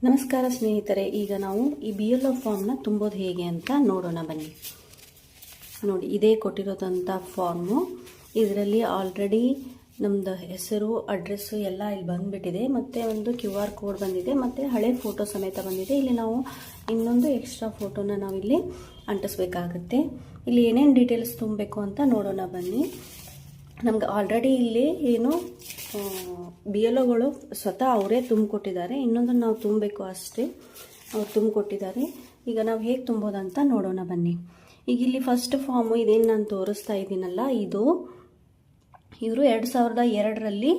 ನಮಸ್ಕಾರ ಸ್ನೇಹಿತರೆ, ಈಗ ನಾವು ಈ BLO ಫಾರ್ಮ್ನ ತುಂಬೋದು ಹೇಗೆ ಅಂತ ನೋಡೋಣ ಬನ್ನಿ. ನೋಡಿ, ಇದೇ ಕೊಟ್ಟಿರೋದಂಥ ಫಾರ್ಮು. ಇದರಲ್ಲಿ ಆಲ್ರೆಡಿ ನಮ್ಮದು ಹೆಸರು, ಅಡ್ರೆಸ್ಸು ಎಲ್ಲ ಇಲ್ಲಿ ಬಂದುಬಿಟ್ಟಿದೆ. ಮತ್ತು ಒಂದು QR ಕೋಡ್ ಬಂದಿದೆ, ಮತ್ತು ಹಳೆ ಫೋಟೋ ಸಮೇತ ಬಂದಿದೆ. ಇಲ್ಲಿ ನಾವು ಇನ್ನೊಂದು ಎಕ್ಸ್ಟ್ರಾ ಫೋಟೋನ ನಾವಿಲ್ಲಿ ಅಂಟಿಸ್ಬೇಕಾಗುತ್ತೆ. ಇಲ್ಲಿ ಏನೇನು ಡೀಟೇಲ್ಸ್ ತುಂಬಬೇಕು ಅಂತ ನೋಡೋಣ ಬನ್ನಿ. ನಮ್ಗೆ ಆಲ್ರೆಡಿ ಇಲ್ಲಿ ಏನು BLOಗಳು ಸ್ವತಃ ಅವರೇ ತುಂಬಿಕೊಟ್ಟಿದ್ದಾರೆ. ಇನ್ನೊಂದನ್ನು ನಾವು ತುಂಬಬೇಕು ಅಷ್ಟೇ, ಅವ್ರು ತುಂಬಿಕೊಟ್ಟಿದ್ದಾರೆ. ಈಗ ನಾವು ಹೇಗೆ ತುಂಬೋದಂತ ನೋಡೋಣ ಬನ್ನಿ. ಈಗ ಇಲ್ಲಿ ಫಸ್ಟ್ ಫಾರ್ಮು ಇದೇನು ನಾನು ತೋರಿಸ್ತಾ ಇದ್ದೀನಲ್ಲ, ಇವರು 2002ರಲ್ಲಿ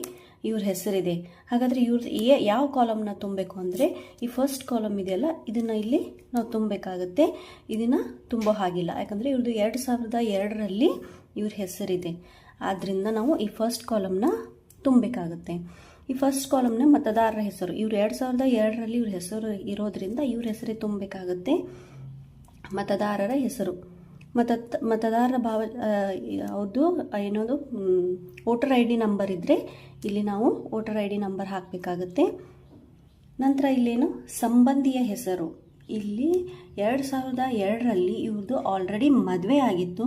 ಇವ್ರ ಹೆಸರಿದೆ. ಹಾಗಾದರೆ ಇವ್ರದ್ದು ಯಾವ ಕಾಲಮ್ನ ತುಂಬಬೇಕು ಅಂದರೆ ಈ ಫಸ್ಟ್ ಕಾಲಮ್ ಇದೆಯಲ್ಲ, ಇದನ್ನು ಇಲ್ಲಿ ನಾವು ತುಂಬಬೇಕಾಗುತ್ತೆ. ಇದನ್ನು ತುಂಬೋ ಹಾಗಿಲ್ಲ, ಯಾಕಂದರೆ ಇವ್ರದ್ದು 2002ರಲ್ಲಿ ಇವ್ರ ಹೆಸರಿದೆ. ಆದ್ದರಿಂದ ನಾವು ಈ ಫಸ್ಟ್ ಕಾಲಮ್ನ ತುಂಬಬೇಕಾಗುತ್ತೆ. ಈ ಫಸ್ಟ್ ಕಾಲಮ್ನ ಮತದಾರರ ಹೆಸರು, ಇವ್ರು 2002ರಲ್ಲಿ ಇವ್ರ ಹೆಸರು ಇರೋದ್ರಿಂದ ಇವ್ರ ಹೆಸರೇ ತುಂಬಬೇಕಾಗುತ್ತೆ. ಮತದಾರರ ಹೆಸರು, ಮತದಾರರ ಅವ್ರದ್ದು ಏನೋದು ವೋಟರ್ ID ನಂಬರ್ ಇದ್ದರೆ ಇಲ್ಲಿ ನಾವು ವೋಟರ್ ID ನಂಬರ್ ಹಾಕಬೇಕಾಗುತ್ತೆ. ನಂತರ ಇಲ್ಲೇನು ಸಂಬಂಧಿಯ ಹೆಸರು, ಇಲ್ಲಿ 2002ರಲ್ಲಿ ಇವ್ರದ್ದು ಆಲ್ರೆಡಿ ಮದುವೆ ಆಗಿತ್ತು.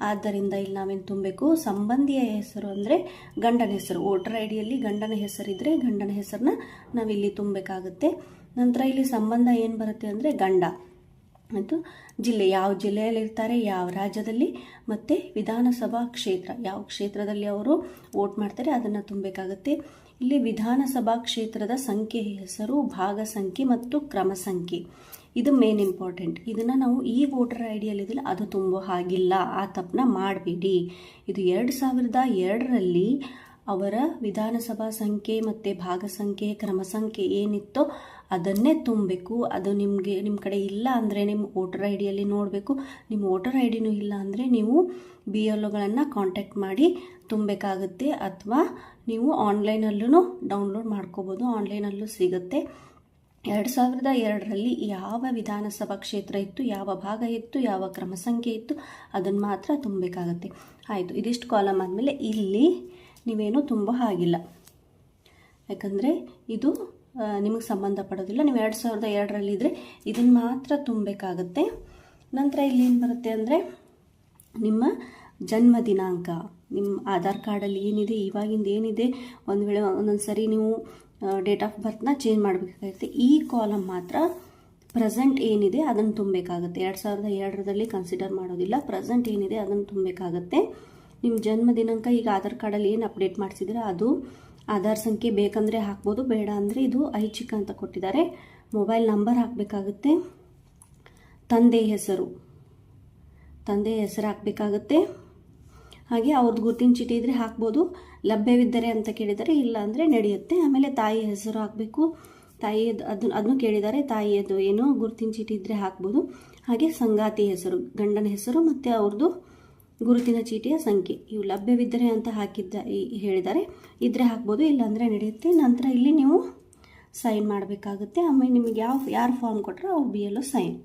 ಆದ್ದರಿಂದ ಇಲ್ಲಿ ನಾವೇನು ತುಂಬಬೇಕು, ಸಂಬಂಧಿಯ ಹೆಸರು ಅಂದರೆ ಗಂಡನ ಹೆಸರು. ವೋಟರ್ IDಯಲ್ಲಿ ಗಂಡನ ಹೆಸರಿದ್ದರೆ ಗಂಡನ ಹೆಸರನ್ನ ನಾವಿಲ್ಲಿ ತುಂಬಬೇಕಾಗುತ್ತೆ. ನಂತರ ಇಲ್ಲಿ ಸಂಬಂಧ ಏನು ಬರುತ್ತೆ ಅಂದರೆ ಗಂಡ, ಮತ್ತು ಜಿಲ್ಲೆ, ಯಾವ ಜಿಲ್ಲೆಯಲ್ಲಿ ಇರ್ತಾರೆ, ಯಾವ ರಾಜ್ಯದಲ್ಲಿ, ಮತ್ತು ವಿಧಾನಸಭಾ ಕ್ಷೇತ್ರ, ಯಾವ ಕ್ಷೇತ್ರದಲ್ಲಿ ಅವರು ವೋಟ್ ಮಾಡ್ತಾರೆ ಅದನ್ನು ತುಂಬಬೇಕಾಗುತ್ತೆ. ಇಲ್ಲಿ ವಿಧಾನಸಭಾ ಕ್ಷೇತ್ರದ ಸಂಖ್ಯೆ ಹೆಸರು, ಭಾಗ ಸಂಖ್ಯೆ ಮತ್ತು ಕ್ರಮ ಸಂಖ್ಯೆ, ಇದು ಮೇನ್ ಇಂಪಾರ್ಟೆಂಟ್. ಇದನ್ನು ನಾವು ಈ ವೋಟರ್ IDಯಲ್ಲಿದ್ದಿಲ್ಲ, ಅದು ತುಂಬೋ ಹಾಗಿಲ್ಲ, ಆ ತಪ್ಪನ್ನ ಮಾಡಬೇಡಿ. ಇದು 2002ರಲ್ಲಿ ಅವರ ವಿಧಾನಸಭಾ ಸಂಖ್ಯೆ ಮತ್ತು ಭಾಗ ಸಂಖ್ಯೆ, ಕ್ರಮ ಸಂಖ್ಯೆ ಏನಿತ್ತೋ ಅದನ್ನೇ ತುಂಬಬೇಕು. ಅದು ನಿಮ್ಮ ಕಡೆ ಇಲ್ಲ ಅಂದರೆ ನಿಮ್ಮ ವೋಟರ್ IDಯಲ್ಲಿ ನೋಡಬೇಕು. ನಿಮ್ಮ ವೋಟರ್ IDನೂ ಇಲ್ಲ ಅಂದರೆ ನೀವು BLOಗಳನ್ನು ಕಾಂಟ್ಯಾಕ್ಟ್ ಮಾಡಿ ತುಂಬಬೇಕಾಗುತ್ತೆ. ಅಥವಾ ನೀವು ಆನ್ಲೈನಲ್ಲೂ ಡೌನ್ಲೋಡ್ ಮಾಡ್ಕೋಬೋದು, ಆನ್ಲೈನಲ್ಲೂ ಸಿಗುತ್ತೆ. 2002ರಲ್ಲಿ ಯಾವ ವಿಧಾನಸಭಾ ಕ್ಷೇತ್ರ ಇತ್ತು, ಯಾವ ಭಾಗ ಇತ್ತು, ಯಾವ ಕ್ರಮ ಸಂಖ್ಯೆ ಇತ್ತು ಅದನ್ನು ಮಾತ್ರ ತುಂಬಬೇಕಾಗತ್ತೆ. ಆಯಿತು, ಇದಿಷ್ಟು ಕಾಲಮ್ ಆದಮೇಲೆ ಇಲ್ಲಿ ನೀವೇನು ತುಂಬ ಹಾಗಿಲ್ಲ, ಯಾಕಂದರೆ ಇದು ನಿಮಗೆ ಸಂಬಂಧಪಡೋದಿಲ್ಲ. ನೀವು 2002ರಲ್ಲಿದ್ದರೆ ಇದನ್ನು ಮಾತ್ರ ತುಂಬಬೇಕಾಗತ್ತೆ. ನಂತರ ಇಲ್ಲಿ ಏನು ಬರುತ್ತೆ ಅಂದರೆ ನಿಮ್ಮ ಜನ್ಮ ದಿನಾಂಕ, ನಿಮ್ಮ ಆಧಾರ್ ಕಾರ್ಡಲ್ಲಿ ಏನಿದೆ, ಇವಾಗಿಂದ ಏನಿದೆ, ಒಂದು ವೇಳೆ ಒಂದೊಂದು ಸರಿ ನೀವು ಡೇಟ್ ಆಫ್ ಬರ್ತ್ನ ಚೇಂಜ್ ಮಾಡಬೇಕಾಗುತ್ತೆ. ಈ ಕಾಲಮ್ ಮಾತ್ರ ಪ್ರೆಸೆಂಟ್ ಏನಿದೆ ಅದನ್ನು ತುಂಬಬೇಕಾಗುತ್ತೆ. 2002ರಲ್ಲಿ ಕನ್ಸಿಡರ್ ಮಾಡೋದಿಲ್ಲ, ಪ್ರೆಸೆಂಟ್ ಏನಿದೆ ಅದನ್ನು ತುಂಬಬೇಕಾಗುತ್ತೆ. ನಿಮ್ಮ ಜನ್ಮ ದಿನಾಂಕ ಈಗ ಆಧಾರ್ ಕಾರ್ಡಲ್ಲಿ ಏನು ಅಪ್ಡೇಟ್ ಮಾಡಿಸಿದ್ರೆ ಅದು, ಆಧಾರ್ ಸಂಖ್ಯೆ ಬೇಕಂದರೆ ಹಾಕ್ಬೋದು, ಬೇಡ ಅಂದರೆ ಇದು ಐಚ್ಛಿಕ ಅಂತ ಕೊಟ್ಟಿದ್ದಾರೆ. ಮೊಬೈಲ್ ನಂಬರ್ ಹಾಕಬೇಕಾಗುತ್ತೆ. ತಂದೆ ಹೆಸರು ಹಾಕಬೇಕಾಗುತ್ತೆ. ಹಾಗೆ ಅವ್ರದ್ದು ಗುರುತಿನ ಚೀಟಿ ಇದ್ದರೆ ಹಾಕ್ಬೋದು, ಲಭ್ಯವಿದ್ದರೆ ಅಂತ ಕೇಳಿದರೆ, ಇಲ್ಲ ಅಂದರೆ ನಡೆಯುತ್ತೆ. ಆಮೇಲೆ ತಾಯಿ ಹೆಸರು ಹಾಕಬೇಕು, ಅದನ್ನು ಕೇಳಿದ್ದಾರೆ, ತಾಯಿಯದು ಏನೋ ಗುರುತಿನ ಚೀಟಿ ಇದ್ದರೆ ಹಾಕ್ಬೋದು. ಹಾಗೆ ಸಂಗಾತಿ ಹೆಸರು, ಗಂಡನ ಹೆಸರು ಮತ್ತು ಅವ್ರದ್ದು ಗುರುತಿನ ಚೀಟಿಯ ಸಂಖ್ಯೆ, ಇವು ಲಭ್ಯವಿದ್ದರೆ ಅಂತ ಹೇಳಿದ್ದಾರೆ, ಇದ್ದರೆ ಹಾಕ್ಬೋದು, ಇಲ್ಲಾಂದರೆ ನಡೆಯುತ್ತೆ. ನಂತರ ಇಲ್ಲಿ ನೀವು ಸೈನ್ ಮಾಡಬೇಕಾಗುತ್ತೆ. ಆಮೇಲೆ ನಿಮಗೆ ಯಾರು ಫಾರ್ಮ್ ಕೊಟ್ಟರೆ ಅವ್ರು BLO ಸೈನ್.